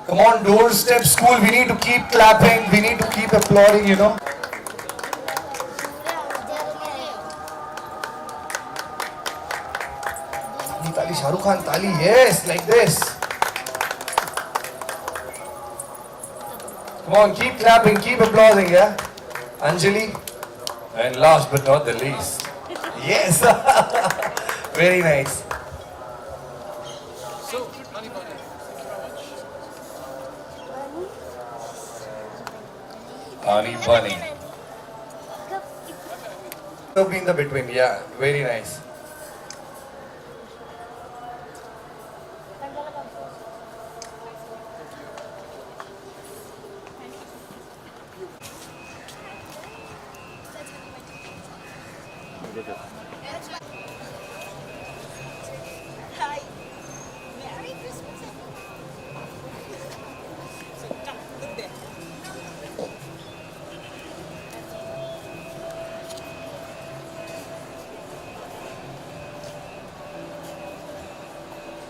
Come on, doorstep school. We need to keep clapping. We need to keep applauding, you know. Tali, Shahrukh Khan, Tali, yes, like this. Come on, keep clapping, keep applauding, yeah? Anjali. And last but not the least. Yes. Very nice. Honey bunny. So be in the between, yeah. Very nice.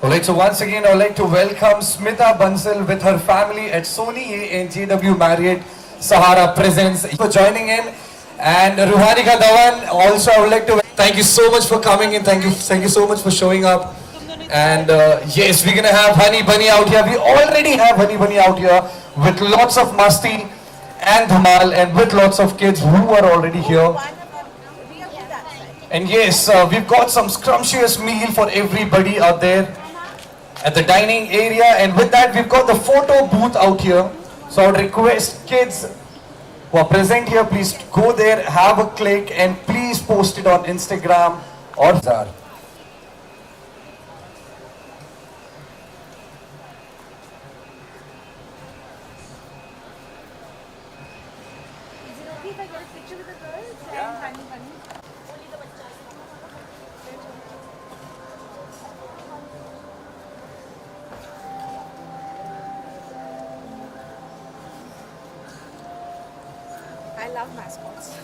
Alright, so once again, I'd like to welcome Smita Bansal with her family at Sony A and JW Marriott Sahara Presents for joining in. And Ruhanika Dhawan, also I would like to thank you so much for coming in. Thank you so much for showing up. And yes, we're gonna have Honey Bunny out here. We already have Honey Bunny out here with lots of masti and dhamal and with lots of kids who are already here. And yes, we've got some scrumptious meal for everybody out there at the dining area, and with that we've got the photo booth out here. So I would request kids who are present here, please go there, have a click, and please post it on Instagram or Zar. Is it okay if I get a picture with the girls and Honey Bunny? Only the bachas. I love mascots.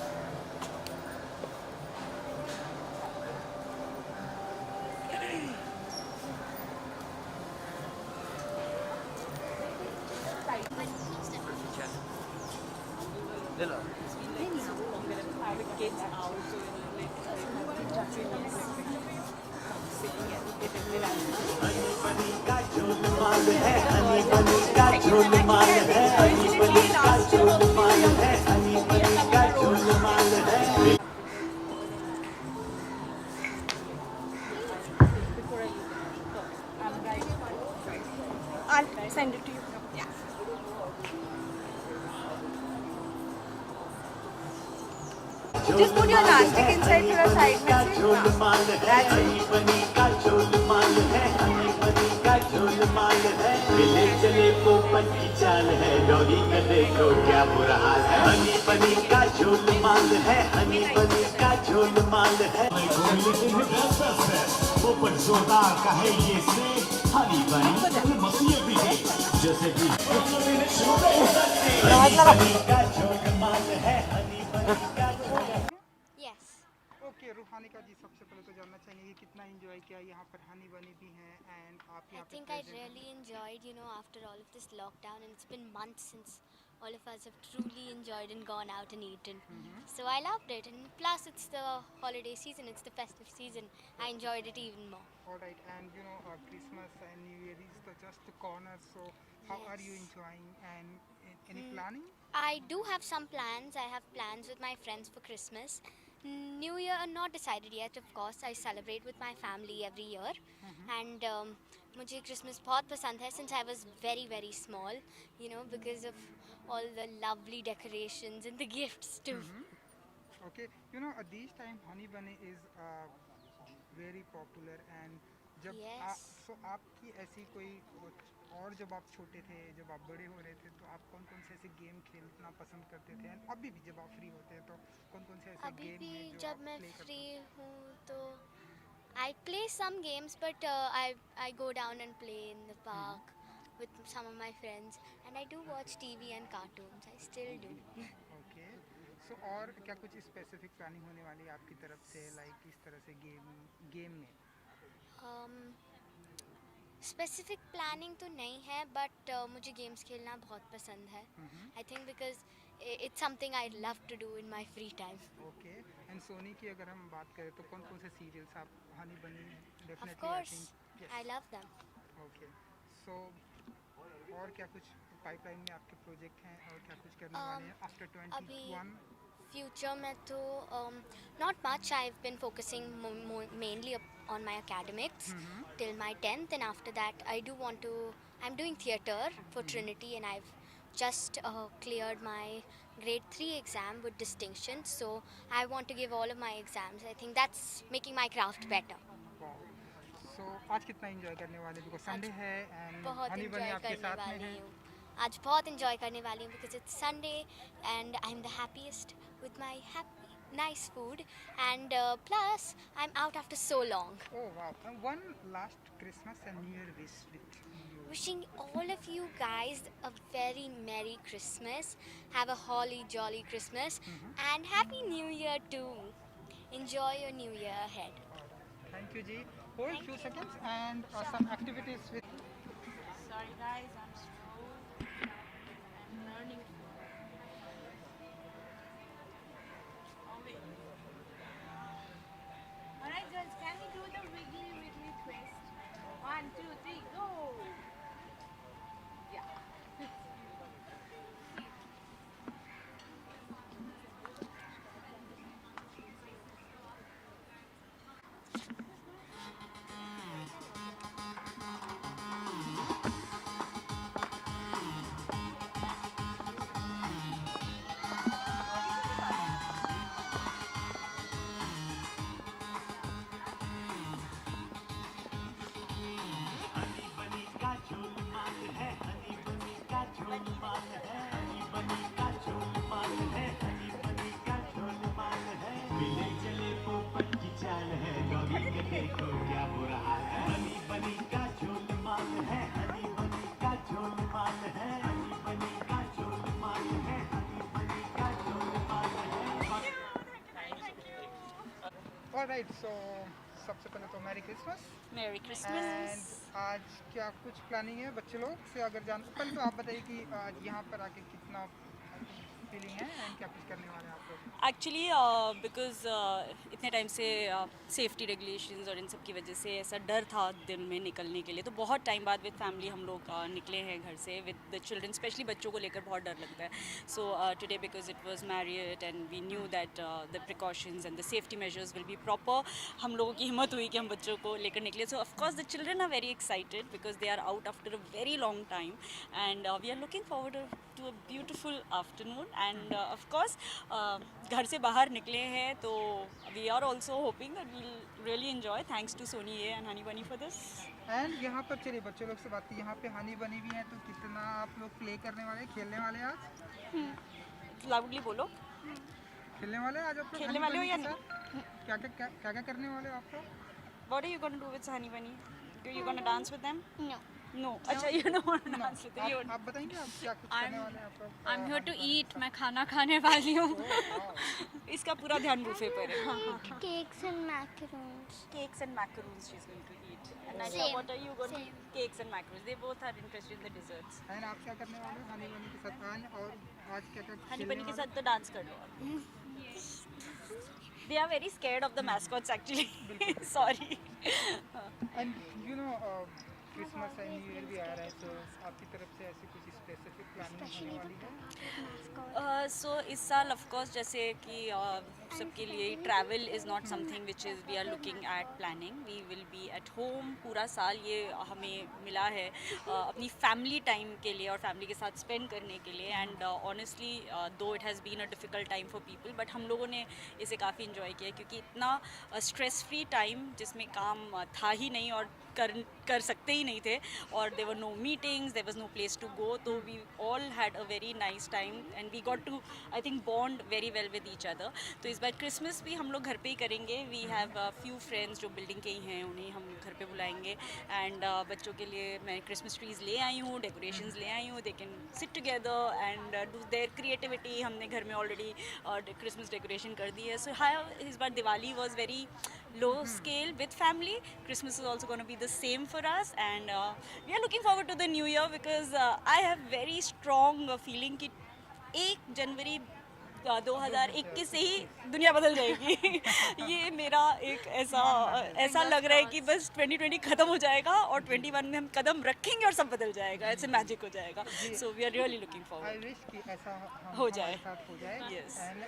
I'll send it to you. Yeah. Just put your elastic inside for a side message. That's Yes. Okay Roohanika ji, सबसे पहले तो जानना चाहेंगे कि कितना enjoy किया यहाँ पर हनी बनी भी हैं एंड आप I यहाँ पे think I present really enjoyed, after all of this lockdown, and it's been months since all of us have truly enjoyed and gone out and eaten. So I loved it, and plus it's the holiday season, it's the festive season. I enjoyed it even more. Alright and Christmas and New Year is the just the corner, so how are you Yes. enjoying and any planning? I do have some plans. I have plans with my friends for Christmas. New Year, not decided yet, of course. I celebrate with my family every year. And मुझे Christmas बहुत पसंद है since I was very, very small, because of all the lovely decorations and the gifts too. Okay, this time honey bunny is very popular and जब Yes. so आपकी ऐसी कोई और जब आप छोटे थे, जब आप बड़े हो रहे थे, तो आप कौन कौन से ऐसे गेम खेलना पसंद करते थे एंड अभी भी जब आप फ्री होते हैं तो कौन कौन से ऐसे अभी गेम भी हैं जो जब आप मैं प्ले करते फ्री हैं? हूँ तो I play some games, but I go down and play in the park with some of my friends, and I do watch TV and cartoons. I still do. Okay, so और क्या कुछ specific planning होने वाली है आपकी तरफ से, like इस तरह से गेम गेम में? Um, स्पेसिफिक प्लानिंग तो नहीं है बट मुझे गेम्स खेलना बहुत पसंद है. I think because it's something I love to do in my free time. Okay and Sony की अगर हम बात करें तो कौन कौन से सीरियल्स आप हनी बनी of definitely I course think I love them. Okay so और क्या कुछ पाइपलाइन में आपके प्रोजेक्ट हैं और क्या कुछ करने वाले हैं आफ्टर अभी 21? फ्यूचर में तो not much. I've been focusing mainly on my academics till my 10th, and after that I do want to, I'm doing theatre for Trinity, and I've just cleared my grade 3 exam with distinction, so I want to give all of my exams. I think that's making my craft better. सो आज कितना enjoy करने वाले because Sunday है and बहुत हनी बनी enjoy आपके करने साथ में वाली है. हूँ. आज बहुत enjoy करने वाली हूँ because it's Sunday and I'm the happiest with my nice food, and plus I'm out after so long. Oh wow. And one last Christmas and New Year wish with you. Wishing all of you guys a very Merry Christmas. Have a holly jolly Christmas and Happy New Year too. Enjoy your New Year ahead. Thank you, Ji. Hold Thank few you. seconds and some activities with. Sorry guys, I'm slow. I'm learning. Oh wait. Alright girls, can we do the wiggly wiggly twist? 1, 2, 3, go! Yeah. Alright, so सबसे पहले तो merry Christmas Merry and Christmas. आज क्या कुछ planning है बच्चे लोग से अगर जान पहले तो आप बताइए कि आज यहाँ पर आके कितना फीलिंग है एंड क्या कुछ करने वाले हैं आप लोग. एक्चुअली बिकॉज इतने टाइम से सेफ्टी रेगुलेशंस और इन सब की वजह से ऐसा डर था दिन में निकलने के लिए, तो बहुत टाइम बाद विद फैमिली हम लोग निकले हैं घर से विद द चिल्ड्रन, स्पेशली बच्चों को लेकर बहुत डर लगता है. So today because it was married and we knew that the precautions and the safety measures will be proper, हम लोगों की हिम्मत हुई कि हम बच्चों को लेकर निकले. So of course the children are very excited because they are out after a very long time and we are looking forward to a beautiful afternoon. And of course घर से बाहर निकले हैं तो we are also hoping that we'll really enjoy. Thanks to Sony A and Honey Bunny for this. And यहाँ पर चलिए बच्चे लोग से बात की, यहाँ पे हनी बनी भी है तो कितना आप लोग प्ले करने वाले खेलने वाले हैं आज? लाउडली बोलो. खेलने वाले हैं आज आप लोग खेलने हनी वाले हो बनी या के साथ? क्या क्या करने वाले हो आप लोग? What are you going to do with Honey Bunny? Are you going to dance with them? No. No. अच्छा, you don't want to dance with them. You आप बताएंगे आप क्या कुछ करने वाले हैं आप लोग? I'm here to eat. मैं खाना खाने वाली हूँ. इसका पूरा ध्यान बुफे पर है. Cakes and macaroons. Cakes and macaroons she's going to eat. And Nadia, Same. what are you going to Same. eat? Cakes and macaroons. They both are interested in the desserts. And आप क्या करने वाले हो हनी बनी के साथ आज और आज क्या क्या हनी खेलने बनी के वाले साथ तो डांस कर लो. They are very scared of the mascots actually. Sorry. And you know Christmas and New Year भी आ रहा है तो आपकी तरफ से ऐसी कुछ स्पेसिफिक प्लानिंग होने वाली है? सो इस साल ऑफ कोर्स जैसे कि सबके लिए travel is not something which is we are looking at planning. We will be at home पूरा साल. ये हमें मिला है अपनी फैमिली टाइम के लिए और फैमिली के साथ स्पेंड करने के लिए. And honestly though it has been a difficult time for people, but हम लोगों ने इसे काफ़ी इन्जॉय किया क्योंकि इतना स्ट्रेस फ्री टाइम जिसमें काम था ही नहीं और कर सकते ही नहीं थे, और there were no meetings, there was no place to go. तो we all had a very nice time and we got to I think bond very well with each other. तो इस बार क्रिसमस भी हम लोग घर पे ही करेंगे. वी हैव फ्यू फ्रेंड्स जो बिल्डिंग के ही हैं, उन्हें हम घर पे बुलाएंगे. एंड बच्चों के लिए मैं क्रिसमस ट्रीज़ ले आई हूँ, डेकोरेशंस ले आई हूँ. They can sit together and do their creativity. हमने घर में ऑलरेडी क्रिसमस डेकोरेशन कर दी है. सो हाँ, इस बार Diwali was very low scale with family. Christmas is also going to be the same for us, and we are looking forward to the new year because I have very strong feeling कि 1 जनवरी 2021 से ही दुनिया बदल जाएगी ये मेरा एक ऐसा लग रहा है कि बस 2020 ख़त्म हो जाएगा और 21 में हम कदम रखेंगे और सब बदल जाएगा, ऐसे मैजिक हो जाएगा. So we are really looking I forward. Wish कि ऐसा हो जाए. हमारे साथ हो जाए. Yes. एंड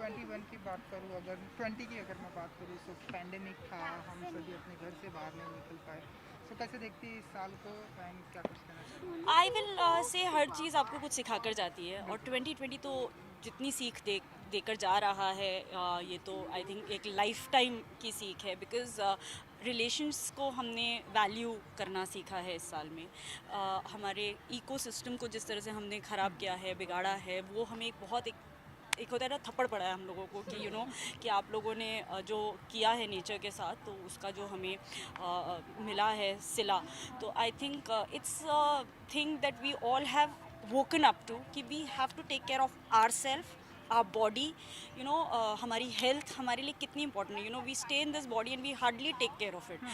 21 की बात करूँ, अगर 20 की अगर मैं बात करूँ, तो पैंडेमिक था, हम सभी अपने घर से बाहर नहीं निकल पाए. तो कैसे देखती है इस साल को एंड क्या कुछ कहना चाहिए? आई विल से हर चीज़ आपको कुछ सिखा कर जाती है और 2020 तो जितनी सीख देकर जा रहा है ये तो आई थिंक एक लाइफ टाइम की सीख है. बिकॉज रिलेशंस को हमने वैल्यू करना सीखा है इस साल में. हमारे इकोसिस्टम को जिस तरह से हमने ख़राब किया है, बिगाड़ा है, वो हमें एक बहुत एक होता है ना, थप्पड़ पड़ा है हम लोगों को कि यू नो कि आप लोगों ने जो किया है नेचर के साथ, तो उसका जो हमें मिला है सिला. तो I think it's thing that we all have woken up to कि we have to take care of ourselves, our body, you know, हमारी health हमारे लिए कितनी important है. You know, we stay in this body and we hardly take care of it.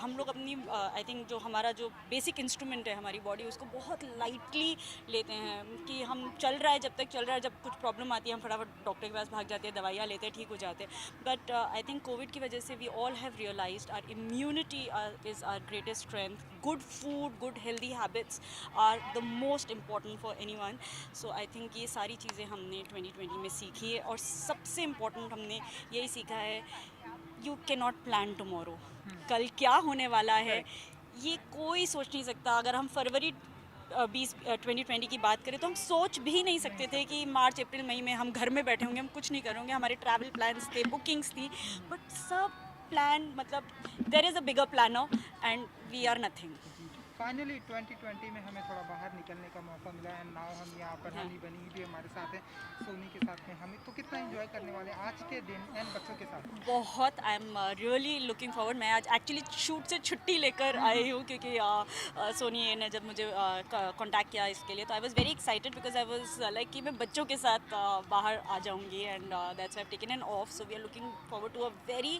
हम लोग अपनी I think जो हमारा जो basic instrument है हमारी body, उसको बहुत lightly लेते हैं कि हम चल रहा है, जब तक चल रहा है, जब कुछ प्रॉब्लम आती है हम फटाफट डॉक्टर के पास भाग जाते हैं, दवाइयाँ लेते हैं, ठीक हो जाते हैं. बट आई थिंक कोविड की वजह से we all have realized our immunity is our greatest strength. Good food, good healthy habits are the most important for anyone. So I think ये सारी चीज़ें हमने 2020 में सीखी है और सबसे इम्पोर्टेंट हमने यही सीखा है, you can not plan tomorrow. कल क्या होने वाला है ये कोई सोच नहीं सकता. अगर हम फरवरी 2020 की बात करें तो हम सोच भी नहीं सकते थे कि मार्च अप्रैल मई में हम घर में बैठे होंगे, हम कुछ नहीं करेंगे. हमारे ट्रैवल प्लान्स थे, बुकिंग्स थी, बट सब प्लान मतलब there is a bigger planner and we are nothing. Finally 2020 में हमें थोड़ा बाहर निकलने का मौका मिला है. नाउ हम यहाँ पर हनी बनी भी हमारे साथ है, सोनी के साथ में. हमें तो कितना एंजॉय करने वाले हैं आज के दिन एंड बच्चों के साथ. बहुत आई एम रियली लुकिंग फॉरवर्ड. मैं आज एक्चुअली शूट से छुट्टी लेकर आई हूँ क्योंकि सोनी ने जब मुझे कांटेक्ट किया इसके लिए, तो I was very excited because I was like कि मैं बच्चों के साथ बाहर आ जाऊँगी and that's I have taken an off. So we are looking forward to a very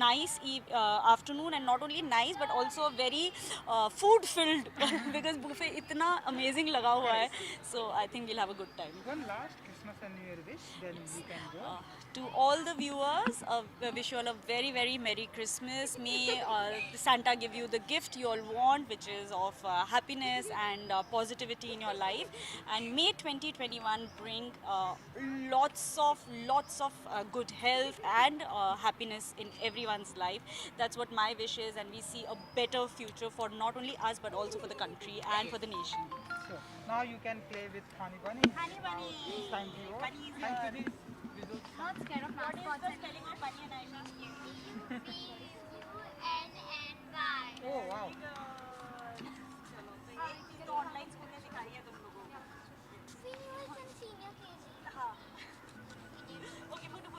nice afternoon and not only nice but also very food filled because buffet इतना amazing लगा हुआ है. So I think we'll have a good time. One last Christmas and New Year wish, then we can go. To all the viewers, I wish you all a very very Merry Christmas. May Santa give you the gift you all want, which is of happiness and positivity in your life. And may 2021 bring lots of good health and happiness in everyone's life. That's what my wish is, and we see a better future for not only us but also for the country and for the nation. So now you can play with Honey Bunny. Honey Bunny. Now it's time to go. Bunny is Thank here. you. Not scared of mascots. spelling of bunny and Aisha? Oh wow. Online school में सिखाई है तुम लोगों को. हाँ. Okay, photo.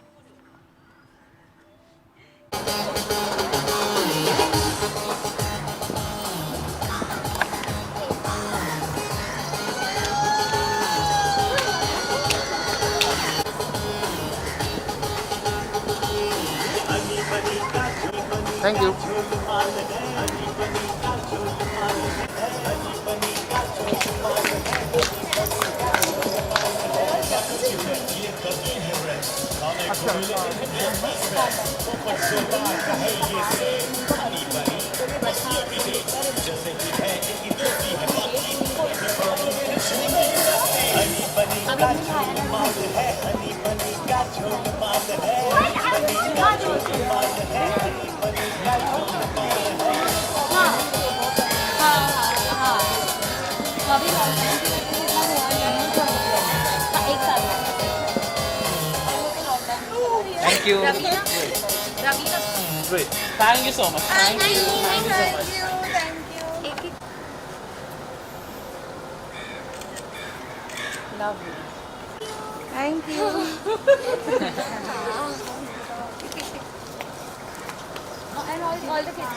Thank you. Thank you. Great. Thank you so much. Thank you. Thank you so much. Thank you. And all the kids.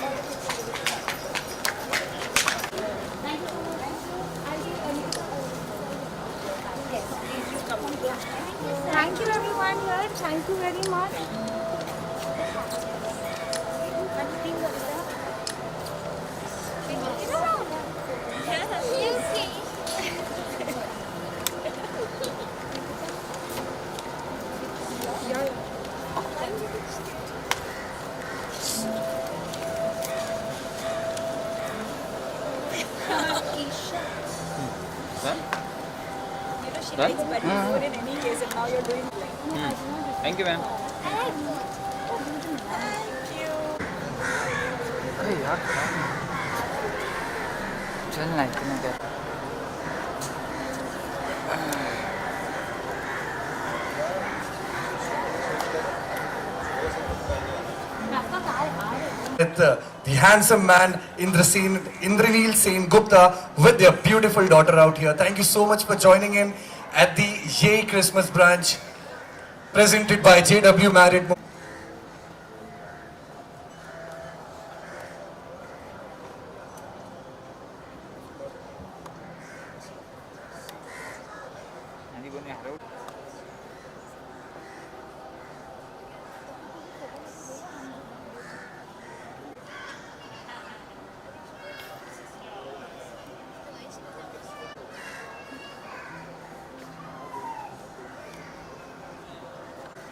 Thank you everyone here. Thank you very much. You know, she likes bunny more in any case, and now you're doing like. Thank you, ma'am. अरे यार चल ना इतना क्या With the handsome man Indranil Sen Gupta with their beautiful daughter out here. Thank you so much for joining in at the Yay Christmas branch presented by JW Marriott.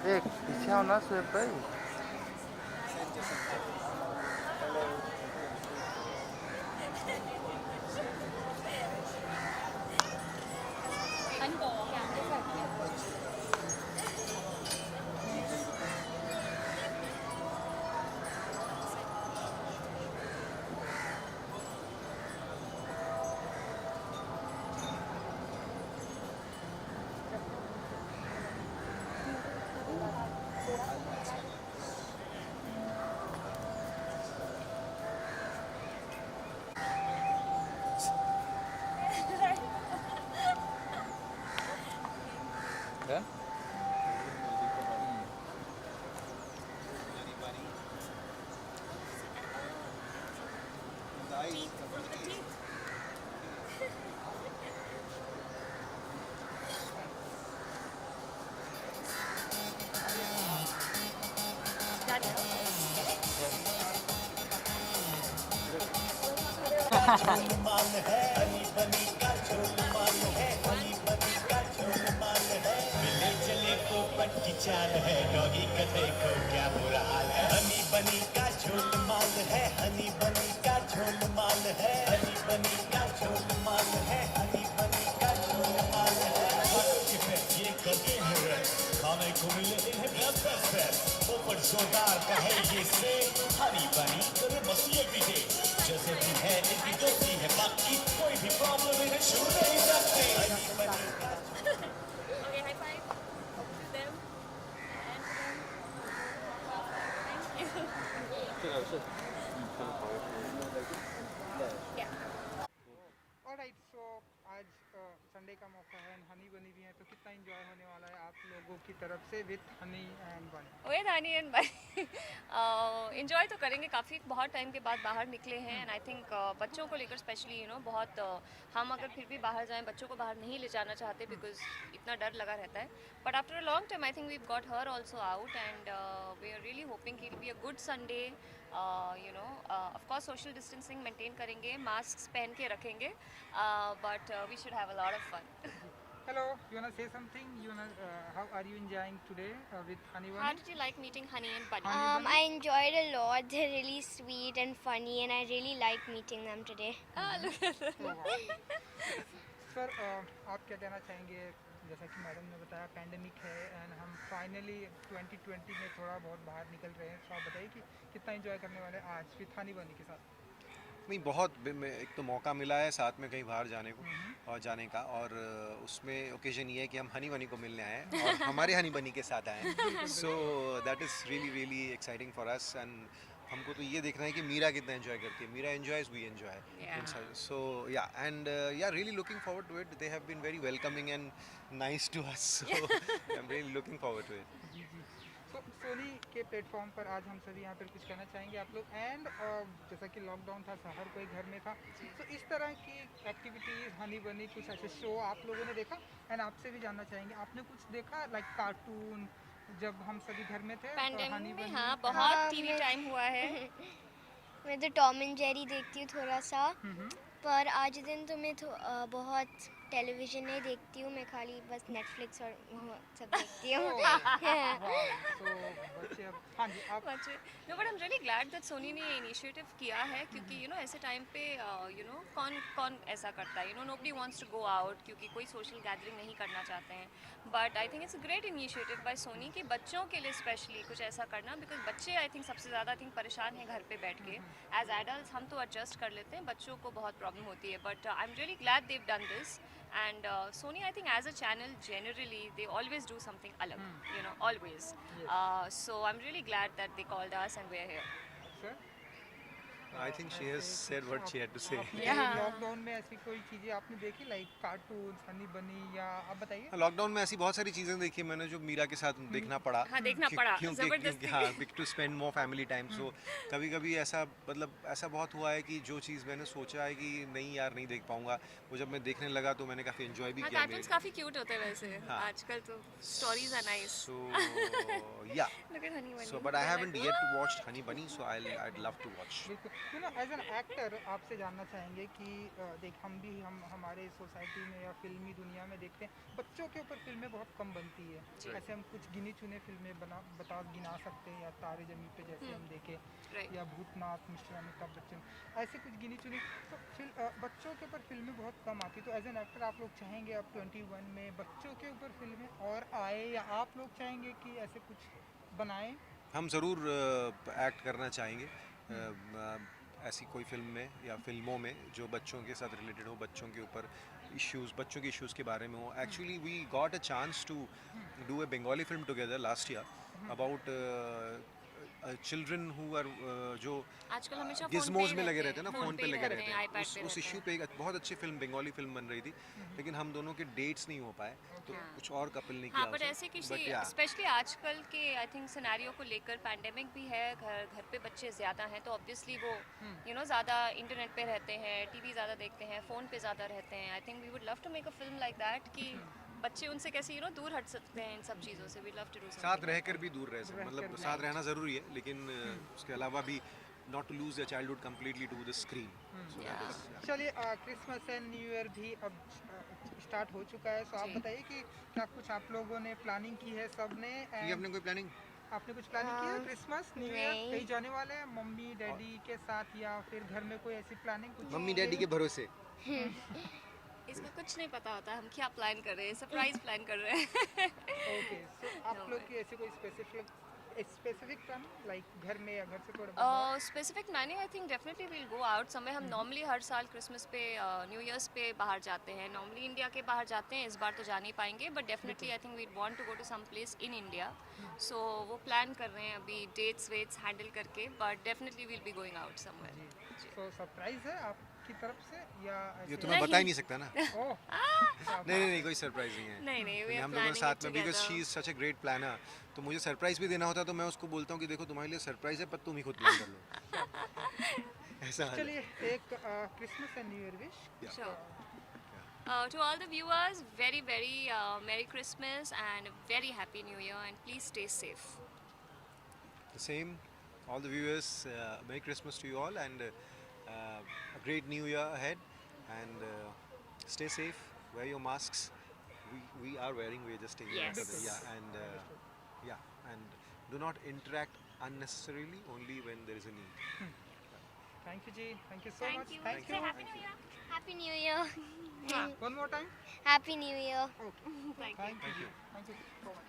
एक पीछे आओ ना सुहेब भाई Done? चाल है डॉगी का देखो क्या बुरा हाल है हनी बनी का झोल माल है हनी बनी का झोल माल है हनी बनी का झोल माल है हनी बनी का झोल माल है ये करते हैं खाने को मिले इन्हें बेस्ट ऊपर जोरदार का है ये से हनी बनी करे मस्ती भी दे जैसे भी है इनकी दोस्ती है बाकी कोई भी प्रॉब्लम इन्हें छू नहीं सकते हनी बनी का Okay, high five to them. Alright so आज संडे का मौका है हनी बनी भी है तो कितना एंजॉय होने वाला है आप लोगों की तरफ से विद हनी एंड बनी ओए दानी एंड भाई इंजॉय तो करेंगे काफ़ी बहुत टाइम के बाद बाहर निकले हैं एंड आई थिंक बच्चों को लेकर स्पेशली बहुत हम अगर फिर भी बाहर जाएं बच्चों को बाहर नहीं ले जाना चाहते बिकॉज इतना डर लगा रहता है but after a long time I think we got her also out and we are really hoping कि it be a good Sunday of course social distancing maintain करेंगे मास्क पहन के रखेंगे but we should have a lot of fun Hello, you wanna say something? How are you enjoying today with Honey How Bunny? did you like meeting Honey and Bunny? Honey Bunny? I enjoyed a lot. They're really sweet and funny, and I really like meeting them today. Sir आप क्या कहना चाहेंगे जैसा कि madam ने बताया pandemic है and हम फाइनली 2020 में थोड़ा बहुत बाहर निकल रहे हैं तो आप बताइए कि कितना एंजॉय करने वाले हैं आज विथ हनी बनी के साथ नहीं बहुत एक तो मौका मिला है साथ में कहीं बाहर जाने को और जाने का और उसमें ओकेजन ये है कि हम हनी बनी को मिलने आए हैं और हमारे हनी बनी के साथ आए हैं so that is really really exciting for us and हमको तो ये देखना है कि मीरा कितना एंजॉय करती है Meera enjoys we enjoy so yeah and yeah really looking forward to it they have been very welcoming and nice to us so I am really looking forward to it जी जी तो सोनी के platform पर आज हम सभी यहाँ पर कुछ कहना चाहेंगे आप लोग एंड जैसा कि लॉकडाउन था हर कोई घर में था तो इस तरह की एक्टिविटीज़ हनी बनी कुछ ऐसे शो आप लोगों ने देखा एंड आपसे भी जानना चाहेंगे आपने कुछ देखा लाइक कार्टून जब हम सभी घर में थे पैंडेमिक में हाँ बहुत टीवी टाइम हुआ है मैं तो टॉम एंड जेरी देखती हूँ थोड़ा सा पर आज दिन तो मैं बहुत टेलीविजन नहीं देखती हूँ मैं, खाली बस नेटफ्लिक्स और वो सब देखती हूँ। तो बच्चे अब हाँ जी आप बच्चे no, but I am really glad that Sony ने ये इनिशिएटिव किया है, क्योंकि ऐसे टाइम पे कौन ऐसा करता है, nobody wants to go out, क्योंकि कोई सोशल गैदरिंग नहीं करना चाहते हैं। But I think it's a great initiative by Sony कि बच्चों के लिए स्पेशली कुछ ऐसा करना, बिकॉज बच्चे आई थिंक सबसे ज़्यादा परेशान हैं घर पे बैठ के। एज एडल्ट हम तो एडजस्ट कर लेते हैं, बच्चों को बहुत प्रॉब्लम होती है। But I am really glad they've done this, and Sony, I think as a channel generally they always do something alag, always. So I'm really glad that they called us and we're here. Sir I think she has said what she had to say. Lockdown में ऐसी कोई चीजें आपने देखी, like cartoon, Honey बनी, या आप बताइए। लॉकडाउन में ऐसी बहुत सारी चीज़ें देखी मैंने जो मीरा के साथ देखना पड़ा। हाँ, देखना पड़ा, क्योंकि जबरदस्ती। हाँ, to spend more family time. So कभी कभी ऐसा ऐसा बहुत हुआ है कि जो चीज़ मैंने सोचा है कि नहीं यार नहीं देख पाऊंगा, वो जब मैं देखने लगा तो मैंने काफ़ी एंजॉय भी किया। कार्टून्स काफी क्यूट होते हैं वैसे। हाँ। आजकल तो stories are nice. So yeah. Look at Honey Bunny. So but I haven't yet watched Honey Bunny, so I'd love to watch. बिल्कुल। एज एन एक्टर आपसे जानना चाहेंगे कि देख हम हमारे सोसाइटी में या फिल्मी दुनिया में देखते हैं बच्चों के ऊपर फिल्में बहुत कम बनती है। ऐसे हम कुछ गिनी चुने फिल्में गिना सकते हैं, या तारे ज़मीन पे जैसे हम देखे, Right. या भूतनाथ मिस्टर अमिताभ बच्चन, ऐसे कुछ गिनी चुनी। तो बच्चों के ऊपर फिल्में बहुत कम आती, तो एज एन एक्टर आप लोग चाहेंगे अब 21 में बच्चों के ऊपर फिल्में और आए, या आप लोग चाहेंगे कि ऐसे कुछ बनाएं? हम ज़रूर एक्ट करना चाहेंगे ऐसी कोई फिल्म में या फिल्मों में जो बच्चों के साथ रिलेटेड हो, बच्चों के ऊपर बच्चों के इश्यूज़ के बारे में हो। Actually we got a chance to do a Bengali film together last year about children who are जो आजकल हमेशा गिज़मोज में लगे रहते हैं ना, फोन फ़ोन पे ही लगे रहते हैं, रहते iPad हैं। पे उस रहते इशू पे एक बहुत अच्छी फिल्म बंगाली फिल्म बन रही थी, लेकिन हम दोनों के डेट्स नहीं हो पाए, तो हाँ। कुछ और कपल नहीं हाँ, किया बट उसे। ऐसे किसी But yeah, स्पेशली आजकल के आई थिंक सिनेरियो को लेकर, पैंडेमिक भी है, घर पे बच्चे ज़्यादा हैं, तो ऑब्वियसली वो ज़्यादा इंटरनेट पे रहते हैं, टीवी ज़्यादा देखते हैं, फ़ोन पे ज़्यादा रहते हैं। I think we would love to make a film like that कि बच्चे उनसे कैसे दूर हट सकते हैं इन सब चीज़ों से। वी लव टू डू साथ रहकर भी दूर रह सकते, मतलब साथ रहना ज़रूरी है, लेकिन उसके अलावा भी not to lose your childhood completely to the screen. चलिए क्रिसमस एंड न्यू ईयर भी अब स्टार्ट हो चुका है, तो आप जी। बताइए कि क्या कुछ आप लोगों ने प्लानिंग की है सबने? ये अपने कोई प्लानिंग? आपने कुछ प्लानिंग की है क्रिसमस न्यू ईयर? नहीं। कहीं जाने वाले हैं मम्मी डैडी के साथ, या फिर घर में कोई ऐसी प्लानिंग कुछ? मम्मी डैडी के भरोसे। इसको कुछ नहीं पता होता हम क्या प्लान कर रहे हैं, सरप्राइज प्लान कर रहे हैं। ओके, सो आप No लोग की ऐसी कोई स्पेसिफिक प्लान, लाइक घर में या घर से थोड़ा बाहर? Specific planning I think definitely will go out समय। हम नॉर्मली हर साल क्रिसमस पे, न्यू ईयर्स पे बाहर जाते हैं, नॉर्मली इंडिया के बाहर जाते हैं। इस बार तो जा नहीं पाएंगे, but definitely I think we want to go to some place in India. So वो प्लान कर रहे हैं अभी, डेट्स वेट्स हैंडल करके, but definitely will be going out somewhere. So surprise है आपकी तरफ से, या ये ऐसे? तो मैं बता ही नहीं सकता ना। ओह, नहीं कोई सरप्राइज नहीं है। नहीं, we are हम लोगों के planning साथ it में, because she together. Is such a great planner, तो मुझे सरप्राइज भी देना होता तो मैं उसको बोलता हूँ कि देखो तुम्हारे लिए सरप्राइज है, पर तुम ही खुद प्लान कर लो। ऐसा हाल है। चलिए एक Christmas and New year wish. Sure. To all the viewers, very Merry Christmas and very Happy New Year, and please stay safe. The same, all the viewers, Merry Christmas to you all, and a great New Year ahead, and stay safe, wear your masks. We are wearing, we're just taking Yes. and do not interact unnecessarily, only when there is a need. Thank you जी, thank you so much, Thank you. Thank Say you. Happy New Year. Happy New Year. One more time. Happy New Year. Thank you. Thank you so much.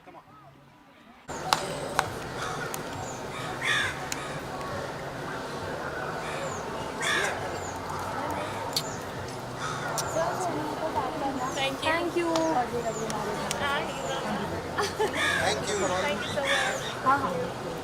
Come on. Thank you. Thank you. Thank you so much.